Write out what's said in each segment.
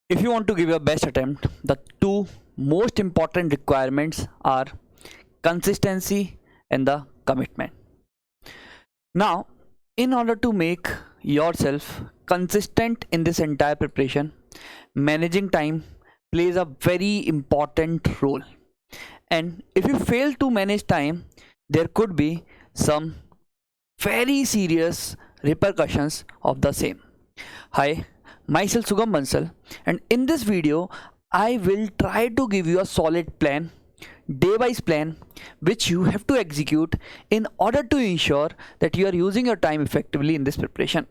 If you want to give your best attempt, the two most important requirements are consistency and the commitment. Now, in order to make yourself consistent in this entire preparation, managing time plays a very important role. And if you fail to manage time, there could be some very serious repercussions of the same. Hi, myself Sugam Bansal, and in this video I will try to give you a solid plan, day wise plan, which you have to execute in order to ensure that you are using your time effectively in this preparation.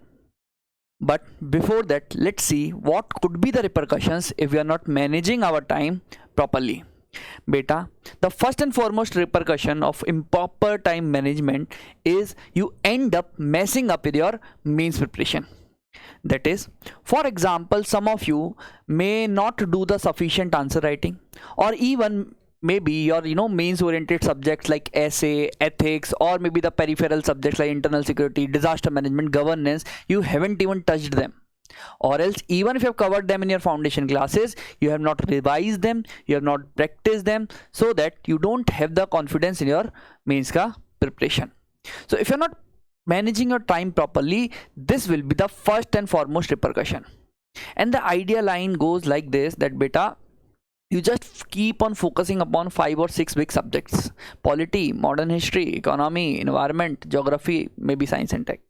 But before that, let's see what could be the repercussions if we are not managing our time properly. Beta, the first and foremost repercussion of improper time management is you end up messing up with your mains preparation. That is, for example, some of you may not do the sufficient answer writing, or even maybe your mains oriented subjects like essay, ethics, or maybe the peripheral subjects like internal security, disaster management, governance, you haven't even touched them. Or else, even if you have covered them in your foundation classes, you have not revised them, you have not practiced them, so that you don't have the confidence in your mains ka preparation. So if you're not managing your time properly, this will be the first and foremost repercussion. And the idea line goes like this, that beta, you just keep on focusing upon 5 or 6 big subjects: polity, modern history, economy, environment, geography, maybe science and tech.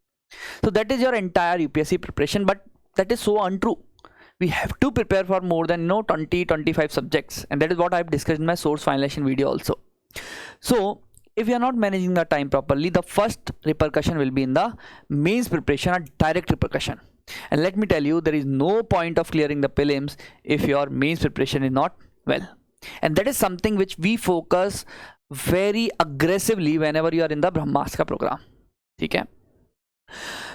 So that is your entire UPSC preparation, but that is so untrue. We have to prepare for more than 20-25 subjects, and that is what I've discussed in my source finalization video also. So if you are not managing the time properly, the first repercussion will be in the mains preparation, a direct repercussion. And let me tell you, there is no point of clearing the prelims if your mains preparation is not well. And that is something which we focus very aggressively whenever you are in the Brahmastra program. Okay?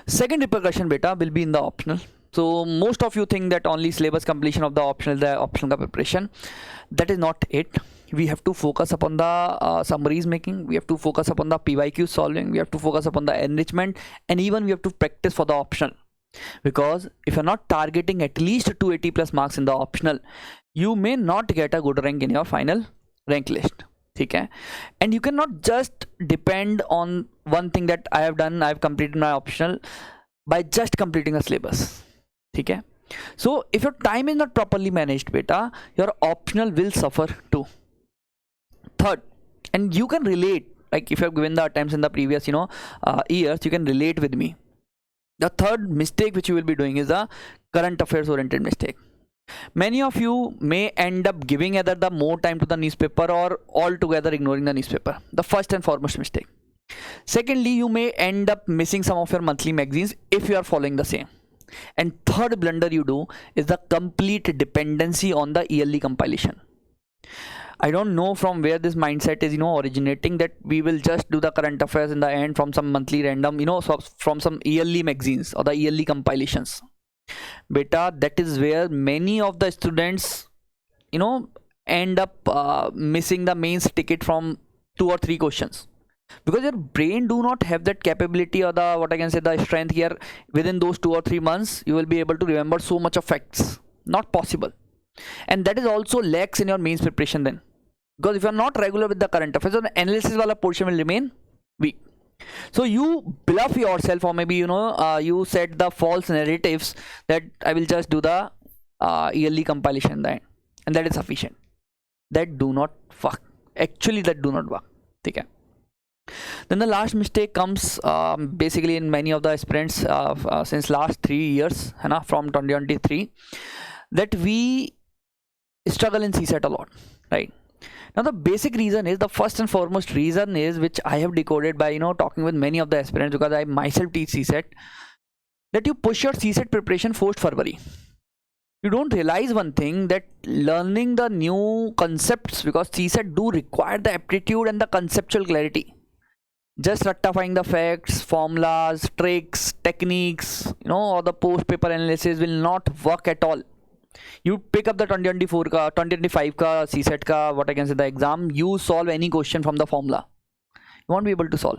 Second repercussion beta will be in the optional. So most of you think that only syllabus completion of the optional, the optional preparation. That is not it. We have to focus upon the summaries making, we have to focus upon the PYQ solving, we have to focus upon the enrichment, and even we have to practice for the optional. Because if you're not targeting at least 280 plus marks in the optional, you may not get a good rank in your final rank list. Okay? And you cannot just depend on one thing that I have done, I've completed my optional by just completing a syllabus. Okay? So if your time is not properly managed beta, your optional will suffer too. Third, and you can relate, like if you have given the attempts in the previous years, you can relate with me. The third mistake which you will be doing is a current affairs oriented mistake. Many of you may end up giving either the more time to the newspaper or altogether ignoring the newspaper. The first and foremost mistake. Secondly, you may end up missing some of your monthly magazines if you are following the same. And third blunder you do is the complete dependency on the yearly compilation. I don't know from where this mindset is originating, that we will just do the current affairs in the end from some monthly random from some yearly magazines or the yearly compilations. Beta, that is where many of the students end up missing the mains ticket from 2 or 3 questions, because your brain do not have that capability or the strength here. Within those 2 or 3 months you will be able to remember so much of facts. Not possible. And that is also lacks in your mains preparation then, because if you are not regular with the current affairs, the analysis wala portion will remain weak. So you bluff yourself, or maybe you set the false narratives that I will just do the yearly compilation in the end, and that is sufficient. That do not work. Actually, that do not work. Okay. Then the last mistake comes basically in many of the aspirants since last 3 years, from 2023, that we struggle in CSAT a lot, right? Now the basic reason is, the first and foremost reason is, which I have decoded by talking with many of the aspirants, because I myself teach CSAT, that you push your CSAT preparation post February. You don't realize one thing, that learning the new concepts, because CSAT do require the aptitude and the conceptual clarity. Just rectifying the facts, formulas, tricks, techniques, or the post paper analysis will not work at all. You pick up the 2024 ka, 2025 ka CSAT ka, the exam, you solve any question from the formula, you won't be able to solve.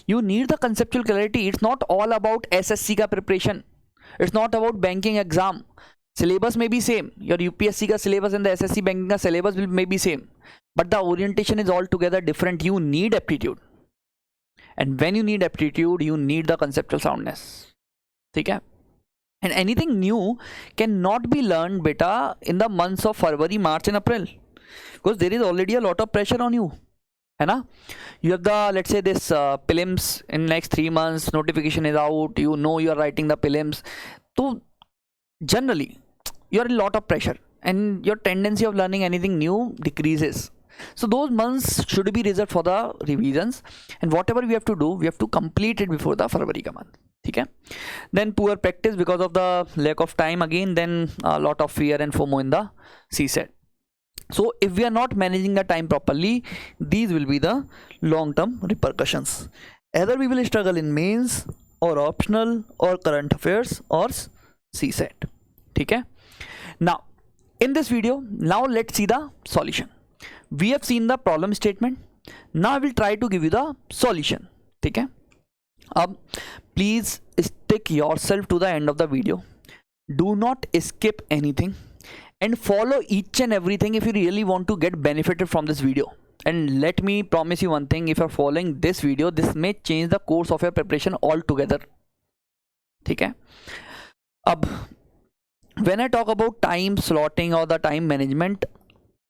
You need the conceptual clarity. It's not all about SSC ka preparation, it's not about banking exam. Syllabus may be same, your UPSC का syllabus and the SSC banking का syllabus may be same, but the orientation is altogether different. You need aptitude, and when you need aptitude, you need the conceptual soundness. ठीक है? And anything new cannot be learned beta in the months of February, March and April, because there is already a lot of pressure on you, है ना? You have the, let's say, this prelims in next 3 months, notification is out, you know you are writing the prelims, so generally you are in a lot of pressure and your tendency of learning anything new decreases. So those months should be reserved for the revisions, and whatever we have to do, we have to complete it before the February ka month. Okay? Then poor practice because of the lack of time again, then a lot of fear and FOMO in the CSET. So if we are not managing the time properly, these will be the long-term repercussions. Either we will struggle in mains or optional or current affairs or CSET. Okay? Now in this video, now let's see the solution. We have seen the problem statement. Now I will try to give you the solution. Okay? Please stick yourself to the end of the video. Do not skip anything and follow each and everything if you really want to get benefited from this video. And let me promise you one thing, if you are following this video, this may change the course of your preparation altogether. Okay? When I talk about time slotting or the time management,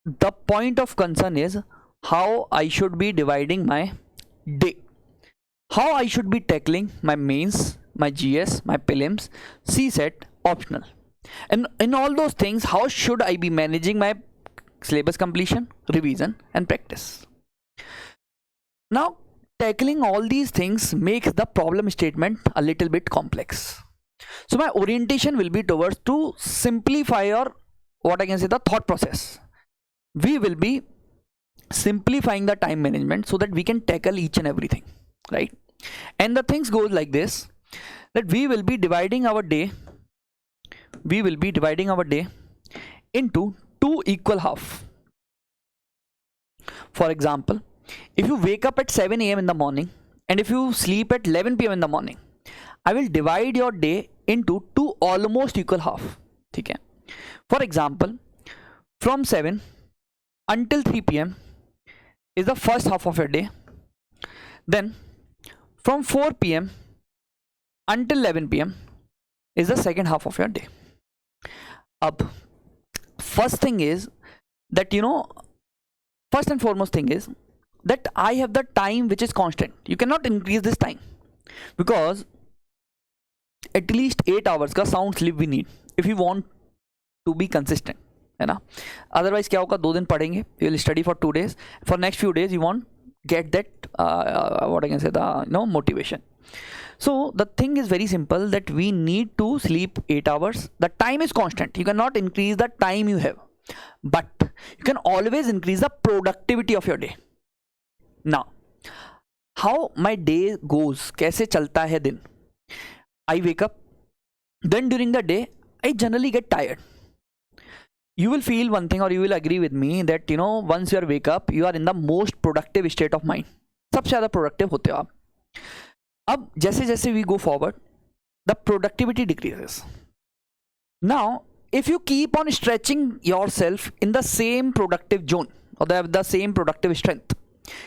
the point of concern is how I should be dividing my day, how I should be tackling my mains, my GS, my prelims, CSET, optional, and in all those things, how should I be managing my syllabus completion, revision and practice. Now tackling all these things makes the problem statement a little bit complex. So my orientation will be towards to simplify, or what I can say, the thought process. We will be simplifying the time management so that we can tackle each and everything, right? And the things goes like this, that we will be dividing our day into 2 equal half. For example, if you wake up at 7 a.m. in the morning and if you sleep at 11 p.m. in the morning, I will divide your day into 2 almost equal half. Okay? For example, from 7 until 3 p.m. is the first half of your day. Then from 4 p.m. until 11 p.m. is the second half of your day. First thing is that, first and foremost thing is that I have the time which is constant. You cannot increase this time because at least 8 hours का sound sleep we need if you want to be consistent, है ना? Otherwise क्या होगा, 2 दिन पढ़ेंगे, you will study for 2 days, for next few days you won't get that what I can say, the motivation. So the thing is very simple, that we need to sleep 8 hours. The time is constant. You cannot increase the time you have, but you can always increase the productivity of your day. Now how my day goes, कैसे चलता है दिन? I wake up, then during the day I generally get tired. You will feel one thing, or you will agree with me, that once you are wake up, you are in the most productive state of mind. सबसे ज़्यादा productive होते हो आप. अब जैसे जैसे we go forward, the productivity decreases. Now if you keep on stretching yourself in the same productive zone or the same productive strength,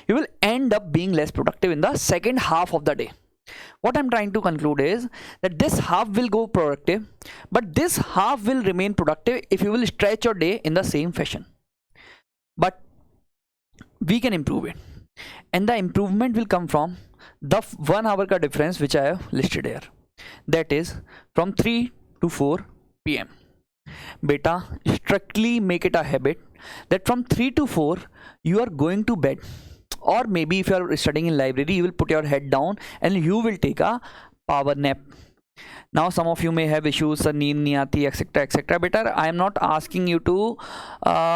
you will end up being less productive in the second half of the day. What I'm trying to conclude is that this half will go productive, but this half will remain productive if you will stretch your day in the same fashion. But we can improve it, and the improvement will come from the 1 hour ka difference which I have listed here, that is from 3 to 4 p.m. Beta, strictly make it a habit that from 3 to 4 you are going to bed, or maybe if you are studying in library, you will put your head down and you will take a power nap. Now some of you may have issues, neend nahi aati, etc, etc. Better, I am not asking you to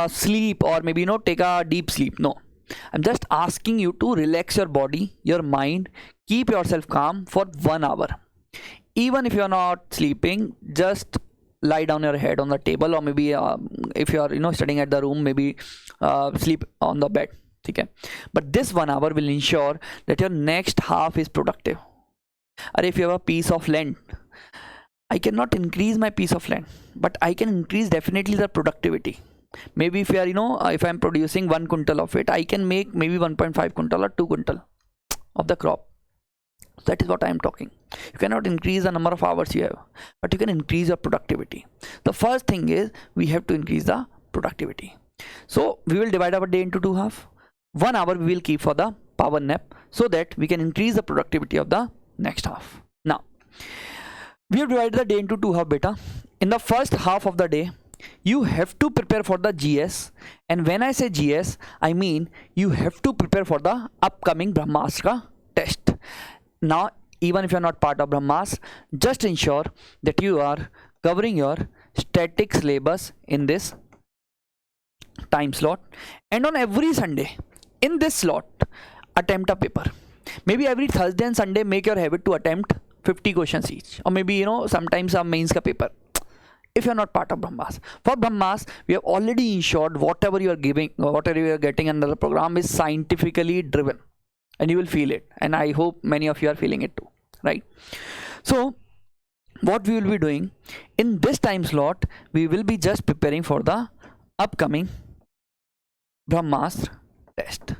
sleep or maybe take a deep sleep. No, I'm just asking you to relax your body, your mind, keep yourself calm for 1 hour. Even if you are not sleeping, just lie down your head on the table, or maybe if you are studying at the room, maybe sleep on the bed. Okay? But this 1 hour will ensure that your next half is productive. Or if you have a piece of land, I cannot increase my piece of land, but I can increase definitely the productivity. Maybe if you are, if I'm producing 1 quintal of it, I can make maybe 1.5 quintal or 2 quintal of the crop. That is what I am talking. You cannot increase the number of hours you have, but you can increase your productivity. The first thing is we have to increase the productivity. So we will divide our day into 2 halves. 1 hour we will keep for the power nap so that we can increase the productivity of the next half. Now, we have divided the day into 2 halves, beta. In the first half of the day, you have to prepare for the GS, and when I say GS, I mean you have to prepare for the upcoming Brahmastra test. Now, even if you are not part of Brahmas, just ensure that you are covering your static syllabus in this time slot, and on every Sunday in this slot attempt a paper. Maybe every Thursday and Sunday make your habit to attempt 50 questions each, or maybe sometimes a mains ka paper. If you are not part of Brahmas, for Brahmas we have already ensured whatever you are giving, whatever you are getting under the program is scientifically driven, and you will feel it, and I hope many of you are feeling it too, right? So what we will be doing in this time slot, we will be just preparing for the upcoming Brahmastra test.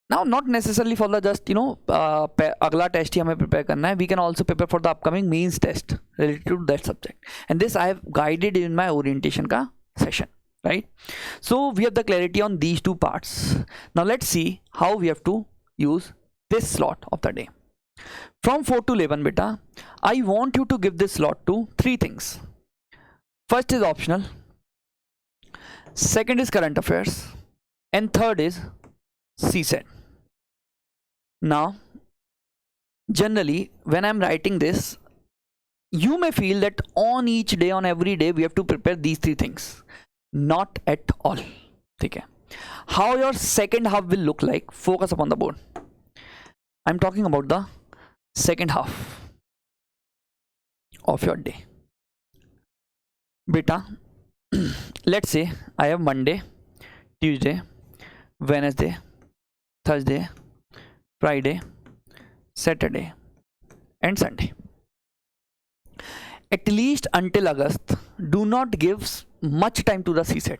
Now, not necessarily for the just agla test ही हमें prepare करना है. We can also prepare for the upcoming mains test related to that subject, and this I have guided in my orientation ka session, right? So we have the clarity on these 2 parts. Now let's see how we have to use this slot of the day. From 4 to 11, beta, I want you to give this slot to 3 things. First is optional, second is current affairs, and third is CSET. Now, generally, when I'm writing this, you may feel that on each day, on every day, we have to prepare these 3 things. Not at all. Okay. How your second half will look like, focus upon the board. I'm talking about the second half of your day. Beta, let's say I have Monday, Tuesday, Wednesday, Thursday, Friday, Saturday, and Sunday. At least until August, do not give much time to the CSET,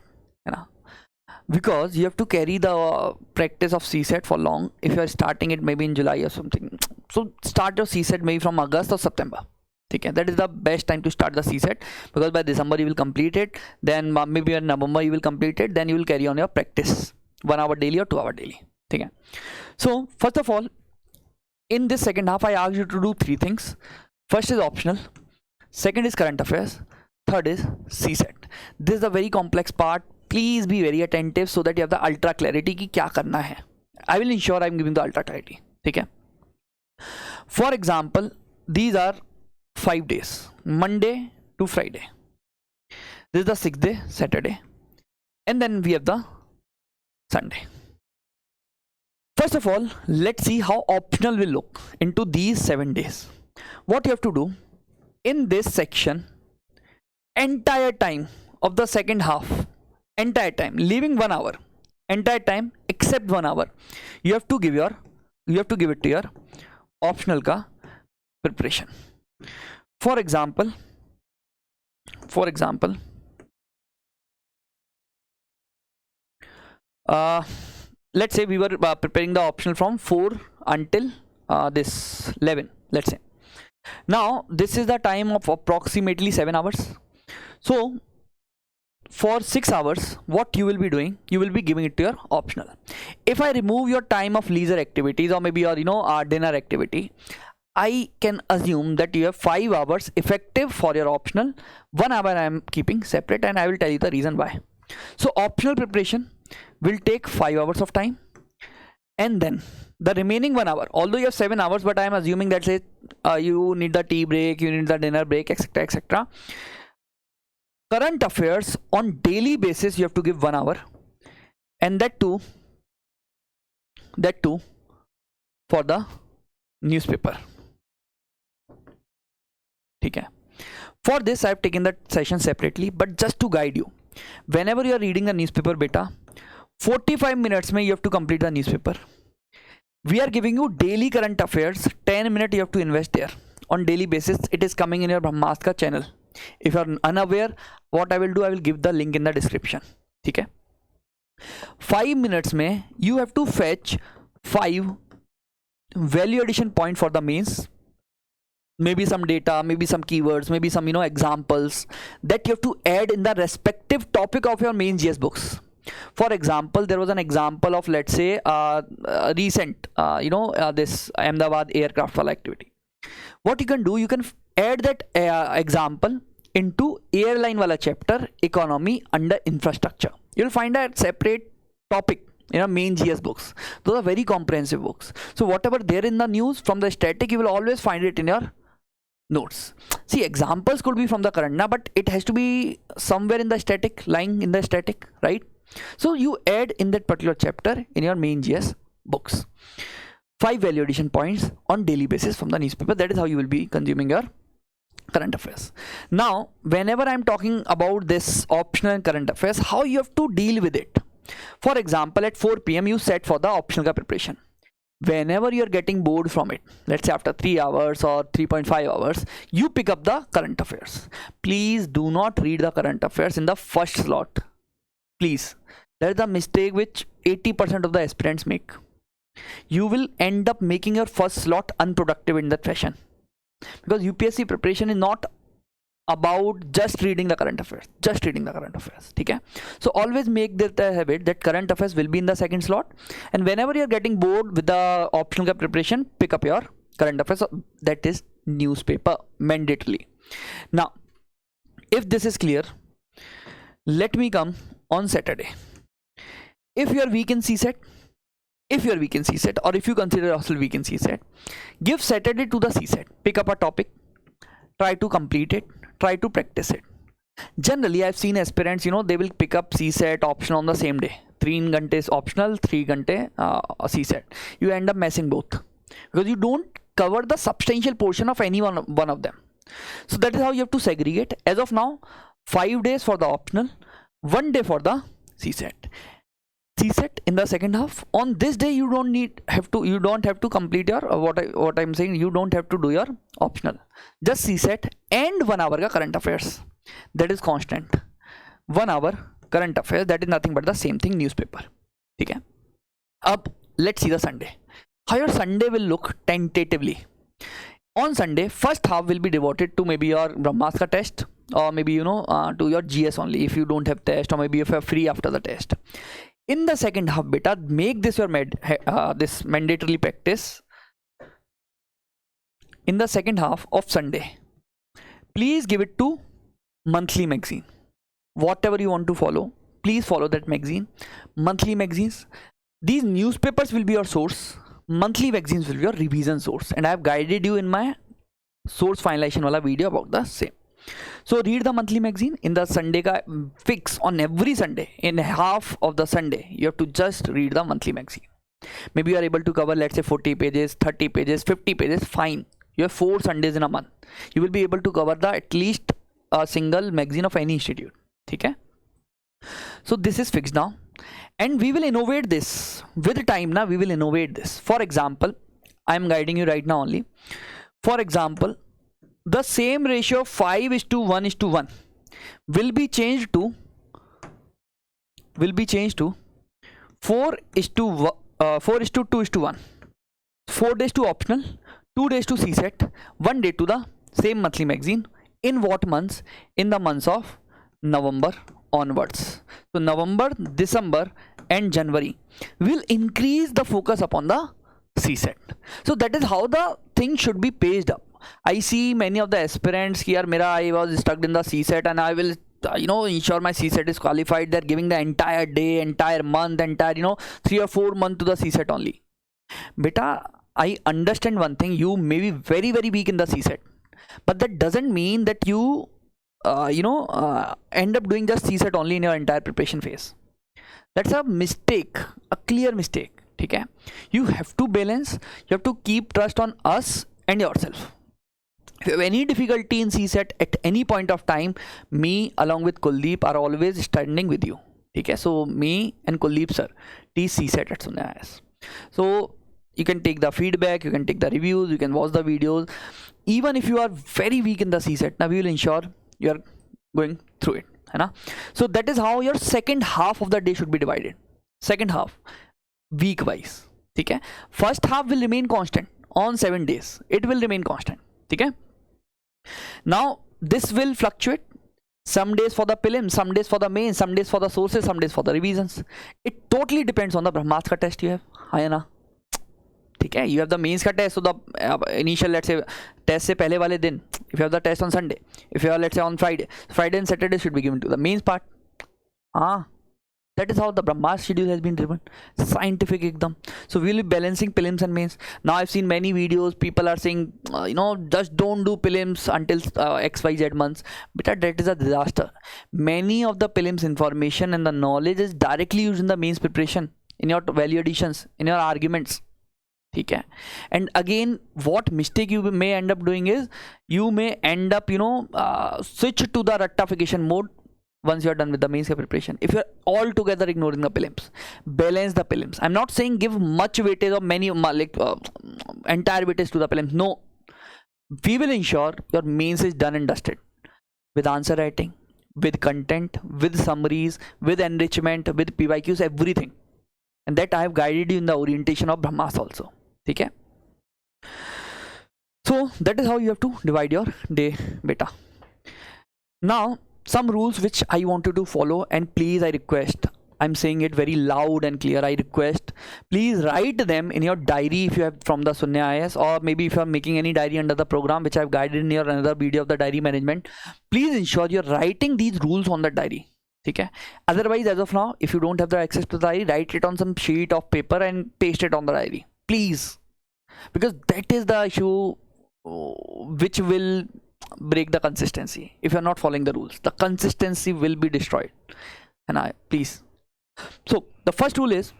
because you have to carry the practice of CSET for long. If you are starting it maybe in July or something, so start your CSET maybe from August or September. Okay, that is the best time to start the CSET, because by December you will complete it, then maybe in November you will complete it, then you will carry on your practice 1 hour daily or 2 hour daily. Okay. So first of all, in this second half I asked you to do 3 things. First is optional, second is current affairs, third is CSET. This is a very complex part. Please be very attentive so that you have the ultra clarity ki kya karna hai. I will ensure I am giving the ultra clarity. Okay. For example, these are 5 days, Monday to Friday. This is the 6th day, Saturday, and then we have the Sunday. First of all, let's see how optional will look into these 7 days. What you have to do in this section, entire time of the second half, entire time, leaving 1 hour, entire time except 1 hour, you have to give it to your optional ka preparation. For example, let's say we were preparing the optional from 4 until this 11, let's say. Now this is the time of approximately 7 hours. So for 6 hours, what you will be doing, you will be giving it to your optional. If I remove your time of leisure activities or maybe your dinner activity, I can assume that you have 5 hours effective for your optional. 1 hour I am keeping separate, and I will tell you the reason why. So optional preparation will take 5 hours of time, and then the remaining 1 hour, although you have 7 hours, but I am assuming that say you need the tea break, you need the dinner break, etc, etc. Current affairs on daily basis you have to give 1 hour, and that too for the newspaper. Okay. For this I have taken that session separately, but just to guide you, whenever you are reading the newspaper, beta, 45 minutes mein you have to complete the newspaper. We are giving you daily current affairs, 10 minutes you have to invest there. on daily basis. It is coming in your Brahmastra channel. If you are unaware, what I will do, I will give the link in the description. ठीक है, 5 minutes में you have to fetch 5 value addition point for the mains. Maybe some data, maybe some keywords, maybe some examples that you have to add in the respective topic of your main GS books. For example, there was an example of, let's say, recent this Ahmedabad aircraft wala activity. What you can do, you can add that example into airline wala chapter, economy, under infrastructure. You'll find a separate topic in main GS books. Those are very comprehensive books. So whatever there in the news from the static, you will always find it in your notes. See, examples could be from the current now, but it has to be somewhere in the static, lying in the static, right? So you add in that particular chapter in your main GS books 5 value addition points on daily basis from the newspaper. That is how you will be consuming your current affairs. Now, whenever I'm talking about this optional current affairs, how you have to deal with it. For example, at 4 PM you set for the optional preparation. Whenever you're getting bored from it, let's say after 3 hours or 3.5 hours, you pick up the current affairs. Please do not read the current affairs in the first slot. Please. That is the mistake which 80% of the aspirants make. You will end up making your first slot unproductive in that fashion. Because UPSC preparation is not about just reading the current affairs. Just reading the current affairs. Okay? So always make that a habit that current affairs will be in the second slot. And whenever you're getting bored with the optional preparation, pick up your current affairs. So that is newspaper mandatorily. Now, if this is clear, let me come on Saturday. If you are weak in CSET, or if you consider yourself weak in CSET, give Saturday to the CSET. Pick up a topic, try to complete it, try to practice it. Generally, I've seen aspirants, they will pick up CSET option on the same day. 3 ghante optional, 3 ghante CSET. You end up messing both because you don't cover the substantial portion of any one of them. So that is how you have to segregate. As of now, 5 days for the optional, 1 day for the CSET. CSET in the second half. On this day, you don't have to complete your what I'm saying. You don't have to do your optional. Just CSET and 1 hour ka current affairs. That is constant. 1 hour current affairs. That is nothing but the same thing newspaper. Okay. Up. Let's see the Sunday. How your Sunday will look tentatively. On Sunday, first half will be devoted to maybe your Brahmastra test, or maybe to your GS only if you don't have test, or maybe if you are free after the test. In the second half, beta, make this your this mandatorily practice. In the second half of Sunday, please give it to monthly magazine. Whatever you want to follow, please follow that magazine. Monthly magazines. These newspapers will be your source. Monthly magazines will be your revision source. And I have guided you in my source finalization wala video about the same. So read the monthly magazine. In the Sunday ka fix on every Sunday, in half of the Sunday, you have to just read the monthly magazine. Maybe you are able to cover, let's say, 40 pages, 30 pages, 50 pages, fine. You have 4 Sundays in a month. You will be able to cover the at least a single magazine of any institute. Okay? So this is fixed now. And we will innovate this. With time now, we will innovate this. For example, I am guiding you right now only. For example, the same ratio of 5:1:1 will be changed to 4:2:1. 4 days to optional, 2 days to CSET, 1 day to the same monthly magazine. In what months? In the months of November onwards. So November, December and January will increase the focus upon the CSET. So that is how the thing should be paged up. I see many of the aspirants here, I was stuck in the CSET and I will ensure my CSET is qualified. They're giving the entire day, entire month, 3 or 4 months to the CSET only. Beta, I understand one thing, you may be very, very weak in the CSET, but that doesn't mean that you end up doing just CSET only in your entire preparation phase. That's a mistake, a clear mistake. Okay? You have to balance, you have to keep trust on us and yourself. If you have any difficulty in CSET at any point of time, me along with Kuldeep are always standing with you. Okay? So me and Kuldeep sir teach CSET at Sunya IAS. So you can take the feedback, you can take the reviews, you can watch the videos. Even if you are very weak in the CSAT, now we will ensure you are going through it, है ना? So that is how your second half of the day should be divided. Second half, week wise, ठीक है? First half will remain constant on 7 days. It will remain constant, ठीक है? Now this will fluctuate. Some days for the prelims, some days for the main, some days for the sources, some days for the revisions. It totally depends on the Brahmastra test you have. हाँ या ना? ठीक है? You have the mains का test, so the initial, let's say, test से पहले वाले दिन. If you have the test on Sunday, if you have, let's say, on Friday, Friday and Saturday should be given to the mains part. हाँ. That is how the Brahmas schedule has been driven. Scientific ekdam. So we will be balancing prelims and mains. Now I've seen many videos, people are saying, just don't do prelims until XYZ months. But that is a disaster. Many of the prelims information and the knowledge is directly used in the mains preparation, in your value additions, in your arguments. Okay? And again, what mistake you may end up doing is, you may end up, switch to the rectification mode once you are done with the mains preparation. If you are altogether ignoring the prelims, balance the prelims. I'm not saying give much weightage or many entire weightage to the prelims. No, we will ensure your mains is done and dusted with answer writing, with content, with summaries, with enrichment, with PYQs, everything. And that I have guided you in the orientation of Brahmas also. Okay? So that is how you have to divide your day, beta. Now some rules which I want you to follow, and please, I request, I'm saying it very loud and clear, I request, please write them in your diary if you have from the Sunya IS, or maybe if you are making any diary under the program which I've guided in your another video of the diary management. Please ensure you're writing these rules on the diary. Okay? Otherwise, as of now, if you don't have the access to the diary, write it on some sheet of paper and paste it on the diary. Please. Because that is the issue which will break the consistency. If you're not following the rules, the consistency will be destroyed. And please. So the first rule is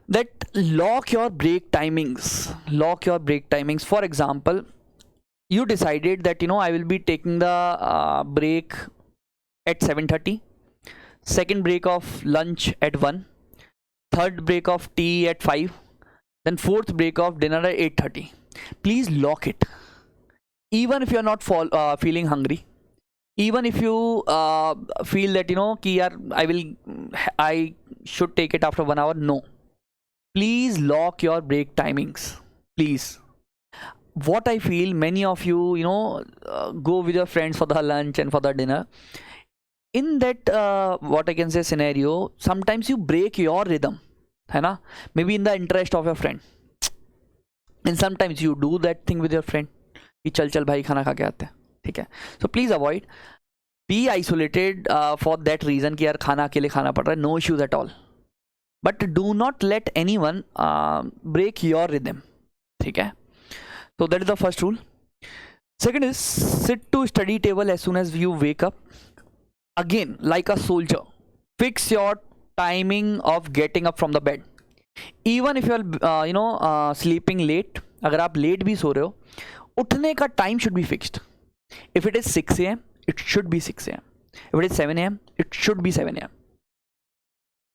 that lock your break timings. Lock your break timings. For example, you decided that I will be taking the break at 7:30, second break of lunch at 1, third break of tea at 5, then fourth break of dinner at 8:30. Please lock it. Even if you are not feeling hungry, even if you feel that I should take it after 1 hour, no. Please lock your break timings. Please. What I feel, many of you go with your friends for the lunch and for the dinner. In that what I can say scenario, sometimes you break your rhythm, है ना? Maybe in the interest of your friend, and sometimes you do that thing with your friend कि चल भाई खाना खा के आते हैं, ठीक है? So please avoid, be isolated for that reason कि यार खाना अकेले खाना पड़ रहा है, no issues at all. But do not let anyone break your rhythm, ठीक है? So that is the first rule. Second is, sit to study table as soon as you wake up. Again, like a soldier, fix your timing of getting up from the bed. Even if you are sleeping late, अगर आप late भी सो रहे हो, उठने का time should be fixed. If it is 6 a.m, it should be 6 a.m. If it is 7 a.m, it should be 7 a.m.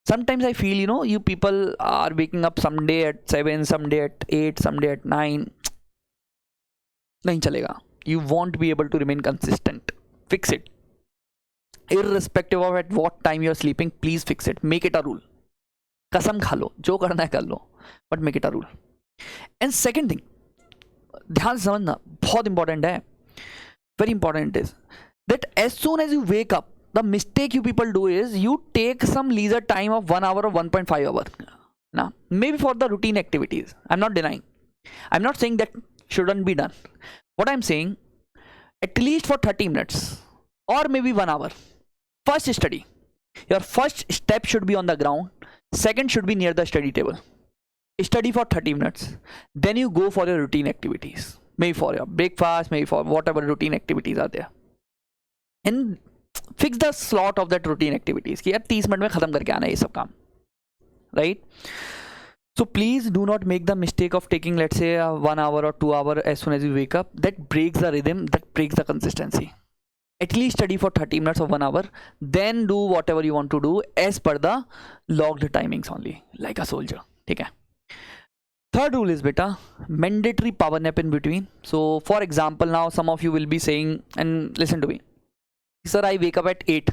Sometimes I feel, you people are waking up someday at 7, someday at 8, someday at 9. नहीं चलेगा. You won't be able to remain consistent. Fix it. Irrespective of at what time you are sleeping, please fix it. Make it a rule. कसम खा लो, जो करना है कर लो, but make it a rule. And second thing, ध्यान से समझना, बहुत important है, very important is that as soon as you wake up, the mistake you people do is you take some leisure time of 1 hour or 1.5 hour. Now, maybe for the routine activities. I'm not denying. I'm not saying that shouldn't be done. What I'm saying, at least for 30 minutes or maybe 1 hour, first study. Your first step should be on the ground. Second should be near the study table. Study for 30 minutes. Then you go for your routine activities. Maybe for your breakfast, maybe for whatever routine activities are there. And fix the slot of that routine activities. कि यार 30 minute में खत्म करके आना है ये सब काम. Right? So please do not make the mistake of taking, let's say, 1 hour or 2 hour as soon as you wake up. That breaks the rhythm. That breaks the consistency. At least study for 30 minutes or 1 hour. Then do whatever you want to do as per the logged timings only. Like a soldier. ठीक है? Third rule is beta mandatory power nap in between. So for example, now some of you will be saying, and listen to me, sir, I wake up at 8.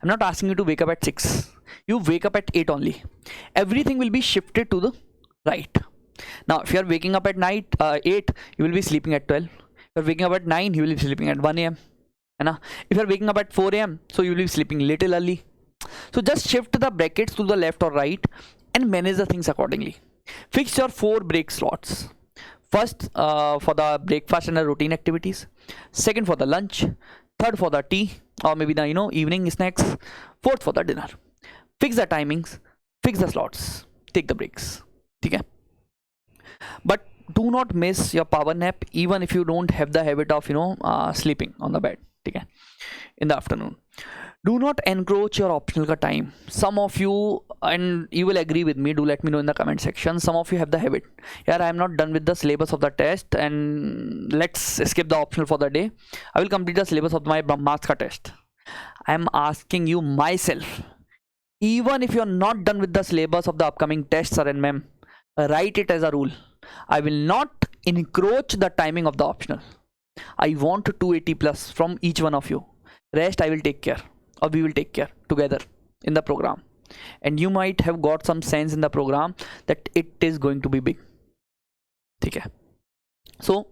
I'm not asking you to wake up at 6. You wake up at 8 only. Everything will be shifted to the right. Now if you are waking up at night 8, you will be sleeping at 12. If you are waking up at 9, you will be sleeping at 1 a.m. And if you are waking up at 4 a.m, so you will be sleeping little early. So just shift the brackets to the left or right and manage the things accordingly. Fix your 4 break slots. First for the breakfast and the routine activities. Second for the lunch. Third for the tea or maybe the evening snacks. Fourth for the dinner. Fix the timings. Fix the slots. Take the breaks. Okay? But do not miss your power nap even if you don't have the habit of sleeping on the bed. Okay? In the afternoon. Do not encroach your optional ka time. Some of you, and you will agree with me, do let me know in the comment section. Some of you have the habit, yeah, I am not done with the syllabus of the test and let's skip the optional for the day. I will complete the syllabus of my Brahmastra ka test. I am asking you myself, even if you are not done with the syllabus of the upcoming test, sir and ma'am, write it as a rule. I will not encroach the timing of the optional. I want 280 plus from each one of you. Rest I will take care, or we will take care together in the program. And you might have got some sense in the program that it is going to be big. Okay? So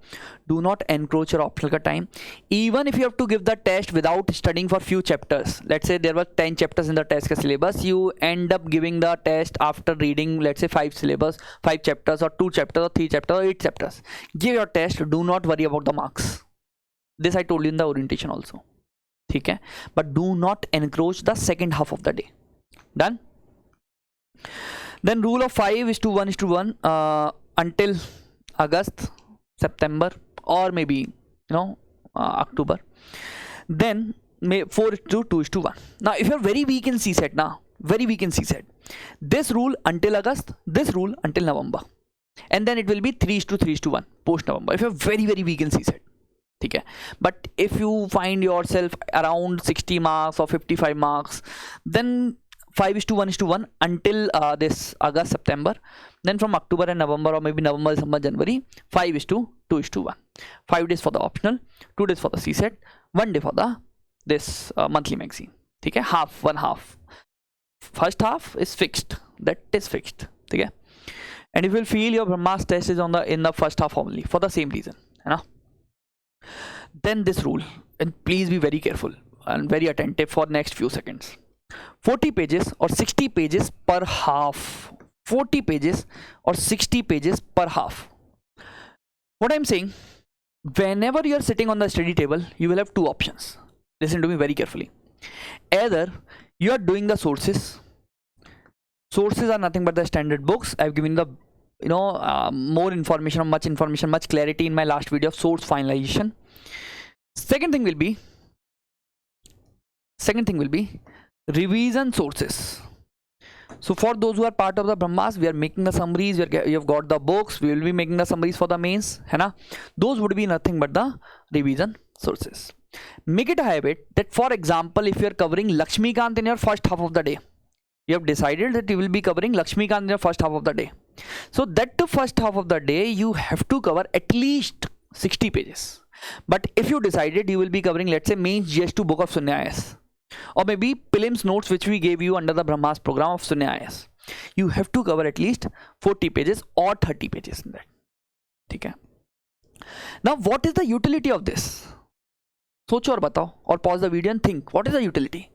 do not encroach your optional ka time. Even if you have to give the test without studying for few chapters, let's say there were 10 chapters in the test syllabus, you end up giving the test after reading, let's say 5 chapters or 2 chapters or 3 chapters or 8 chapters. Give your test. Do not worry about the marks. This I told you in the orientation also. Okay? But do not encroach the second half of the day. Done? Then rule of 5:1:1 until August, September, or maybe October. Then 4:2:1. Now if you're very weak in CSET, this rule until August, this rule until November, and then it will be 3:3:1 post November if you're very weak in CSET. Okay? But if you find yourself around 60 marks or 55 marks, then 5:1:1 until this August, September. Then from October and November, or maybe November, December, January, 5:2:1. 5 days for the optional, 2 days for the CSET, 1 day for the this monthly magazine. Okay? One half. First half is fixed. That is fixed. Okay? And you will feel your Brahmas test is in the first half only for the same reason. Then this rule, and please be very careful and very attentive for next few seconds. 40 pages or 60 pages per half. 40 pages or 60 pages per half. What I'm saying, whenever you are sitting on the study table, you will have 2 options. Listen to me very carefully. Either you are doing the sources. Sources are nothing but the standard books. I've given the more information, much clarity in my last video of source finalization. Second thing will be revision sources. So for those who are part of the Brahmas, we are making the summaries. You have got the books. We will be making the summaries for the mains. Those would be nothing but the revision sources. Make it a habit that, for example, if you are covering Lakshmikant in your first half of the day, you have decided that you will be covering Lakshmikant in your first half of the day. So that the first half of the day, you have to cover at least 60 pages. But if you decided you will be covering, let's say, mains GS2 book of Sunya IAS, or maybe prelims notes which we gave you under the Brahmas program of Sunya IAS, you have to cover at least 40 pages or 30 pages in that. Okay? Now what is the utility of this? Socho aur batao, or pause the video and think, what is the utility?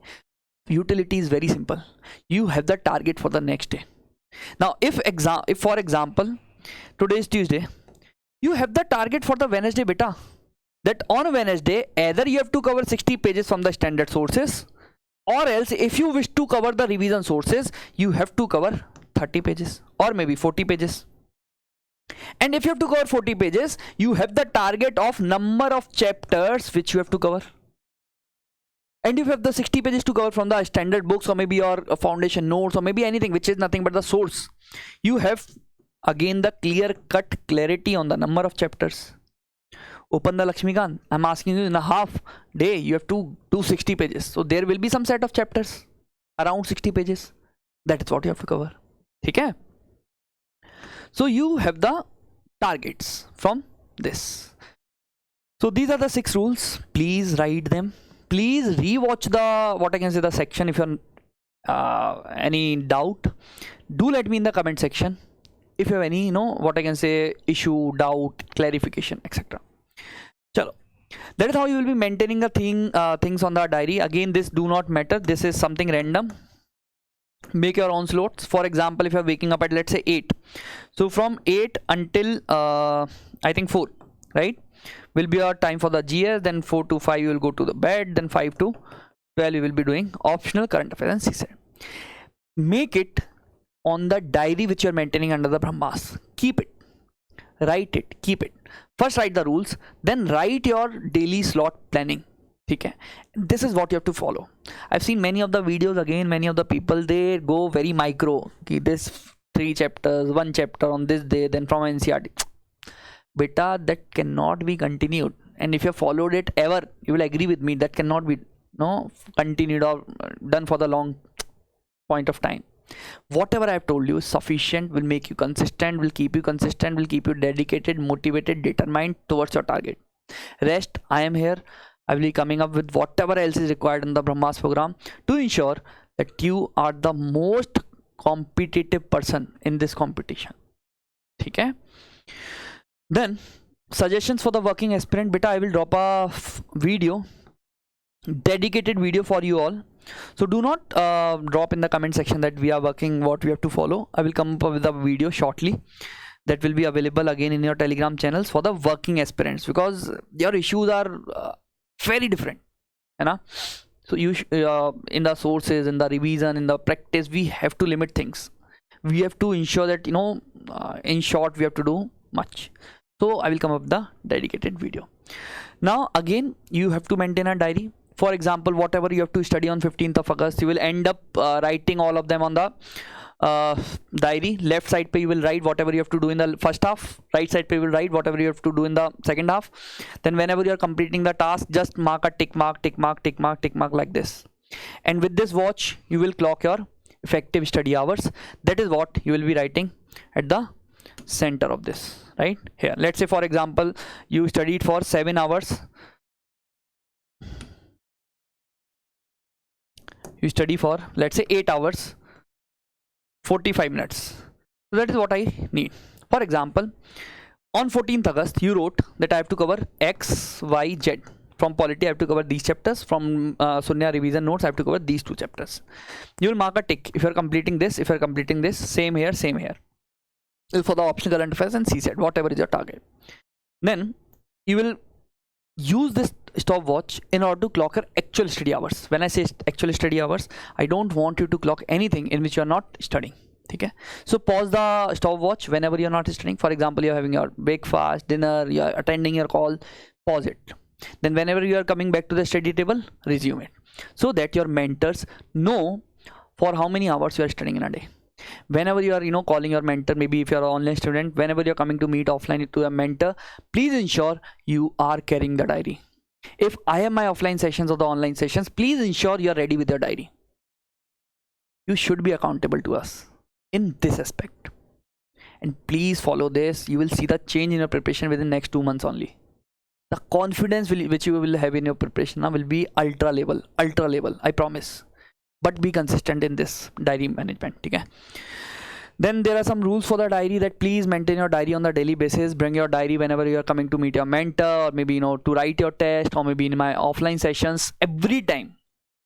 Utility is very simple. You have the target for the next day. Now if for example today is Tuesday, you have the target for the Wednesday beta, that on Wednesday either you have to cover 60 pages from the standard sources, or else if you wish to cover the revision sources, you have to cover 30 pages or maybe 40 pages. And if you have to cover 40 pages, you have the target of number of chapters which you have to cover. And if you have the 60 pages to cover from the standard books, or maybe your foundation notes, or maybe anything which is nothing but the source, you have again the clear-cut clarity on the number of chapters. Open the Lakshmikant. I'm asking you, in a half day, you have to do 60 pages. So there will be some set of chapters, around 60 pages. That is what you have to cover. Okay? So you have the targets from this. So these are the 6 rules. Please write them. Please rewatch the, what I can say, the section. If you're any doubt, do let me in the comment section. If you have any, what I can say, issue, doubt, clarification, etc. Chalo. That is how you will be maintaining the things on the diary. Again, this do not matter. This is something random. Make your own slots. For example, if you're waking up at, let's say, 8, so from 8 until I think 4, right, will be your time for the GS. Then 4 to 5 you will go to the bed. Then 5 to 12 you will be doing optional current affairs and CSAT. Make it on the diary which you are maintaining under the Brahmas. Keep it, write it, keep it. First write the rules, then write your daily slot planning. Okay, this is what you have to follow. I've seen many of the videos, again, many of the people, they go very micro. Okay, this 3 chapters, 1 chapter on this day, then from NCERT. Beta, that cannot be continued. And if you have followed it ever, you will agree with me, that cannot be continued or done for the long point of time. Whatever I have told you is sufficient, will make you consistent, will keep you consistent, will keep you dedicated, motivated, determined towards your target. Rest, I am here. I will be coming up with whatever else is required in the Brahmas program to ensure that you are the most competitive person in this competition. Okay? Then suggestions for the working aspirant. Beta, I will drop a video, dedicated video for you all. So do not drop in the comment section that we are working, what we have to follow. I will come up with a video shortly that will be available again in your Telegram channels for the working aspirants, because your issues are very different, so you in the sources, in the revision, in the practice, we have to limit things. We have to ensure that in short we have to do much. So I will come up with the dedicated video. Now again, you have to maintain a diary. For example, whatever you have to study on 15th of August, you will end up writing all of them on the diary. Left side pe you will write whatever you have to do in the first half. Right side pe you will write whatever you have to do in the second half. Then whenever you are completing the task, just mark a tick mark, tick mark, tick mark, tick mark like this. And with this watch, you will clock your effective study hours. That is what you will be writing at the center of this, right here. Let's say, for example, you studied for 7 hours. You study for, let's say, 8 hours 45 minutes. So that is what I need. For example, on 14th August you wrote that I have to cover X, Y, Z. From polity I have to cover these chapters. From Sunya revision notes I have to cover these 2 chapters. You will mark a tick if you are completing this, if you are completing this. Same here, same here. For the optional current affairs and CSAT, whatever is your target. Then you will use this stopwatch in order to clock your actual study hours. When I say actual study hours, I don't want you to clock anything in which you are not studying. Okay? So pause the stopwatch whenever you are not studying. For example, you are having your breakfast, dinner, you are attending your call, pause it. Then whenever you are coming back to the study table, resume it, so that your mentors know for how many hours you are studying in a day. Whenever you are calling your mentor, maybe if you are an online student, whenever you are coming to meet offline to a mentor, please ensure you are carrying the diary. If I have my offline sessions or the online sessions, please ensure you are ready with your diary. You should be accountable to us in this aspect, and please follow this. You will see the change in your preparation within next 2 months only. The confidence which you will have in your preparation now will be ultra level, I promise. But be consistent in this diary management. Okay? Then there are some rules for the diary, that please maintain your diary on the daily basis. Bring your diary whenever you are coming to meet your mentor, or maybe to write your test, or maybe in my offline sessions. Every time,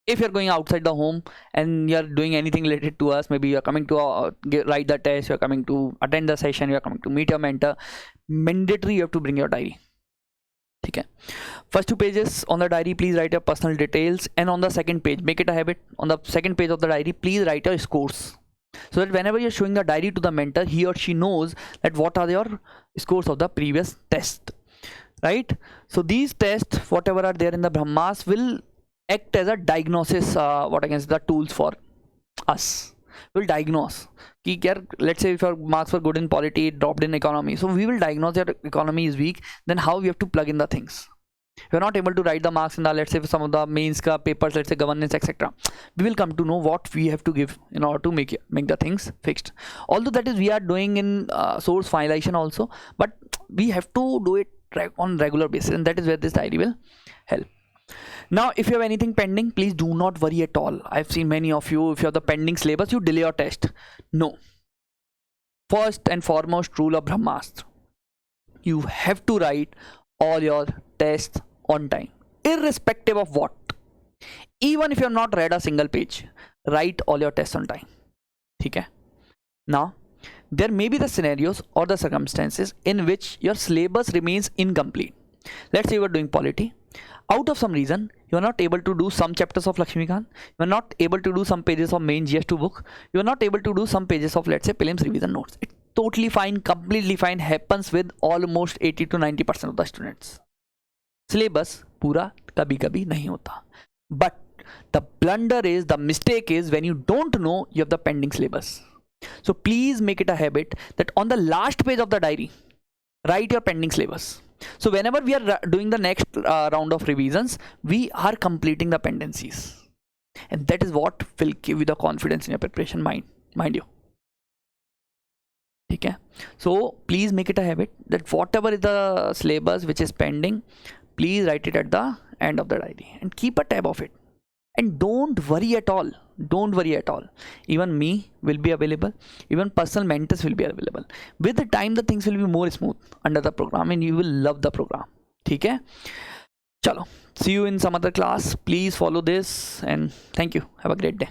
if you're going outside the home and you're doing anything related to us, maybe you're coming to write the test, you're coming to attend the session, you're coming to meet your mentor, mandatory you have to bring your diary. Okay. First 2 pages on the diary, please write your personal details, and on the second page, make it a habit, on the second page of the diary, please write your scores, so that whenever you're showing the diary to the mentor, he or she knows that what are your scores of the previous test, right? So these tests, whatever are there in the Brahmas, will act as a diagnosis, what I can say, the tools for us. Will diagnose. Let's say if your marks were good in polity, dropped in economy, so we will diagnose your economy is weak. Then how we have to plug in the things. you're not able to write the marks in the, let's say, some of the mains ka papers, let's say governance, etc., we will come to know what we have to give in order to make the things fixed. Although that is we are doing in source finalization also, but we have to do it on regular basis, and that is where this diary will help. Now if you have anything pending, please do not worry at all. I've seen many of you, if you have the pending syllabus, you delay your test. No, first and foremost rule of Brahmastra, you have to write all your tests on time, irrespective of what. Even if you have not read a single page, write all your tests on time. Okay? Now there may be the scenarios or the circumstances in which your syllabus remains incomplete. Let's say you are doing polity, out of some reason you are not able to do some chapters of Lakshmikant, you are not able to do some pages of main GS2 book, you are not able to do some pages of, let's say, prelims revision notes. It's totally fine, completely fine, happens with almost 80 to 90% of the students. Syllabus पूरा कभी कभी नहीं होता, but the blunder is, the mistake is when you don't know you have the pending syllabus. So please make it a habit that on the last page of the diary, write your pending syllabus. So whenever we are doing the next round of revisions, we are completing the pendencies, and that is what will give you the confidence in your preparation, mind you. Okay? So please make it a habit that whatever is the syllabus which is pending, please write it at the end of the diary and keep a tab of it. And don't worry at all. Don't worry at all. Even me will be available. Even personal mentors will be available. With the time, the things will be more smooth under the program, and you will love the program. Okay? Chalo. See you in some other class. Please follow this, and thank you. Have a great day.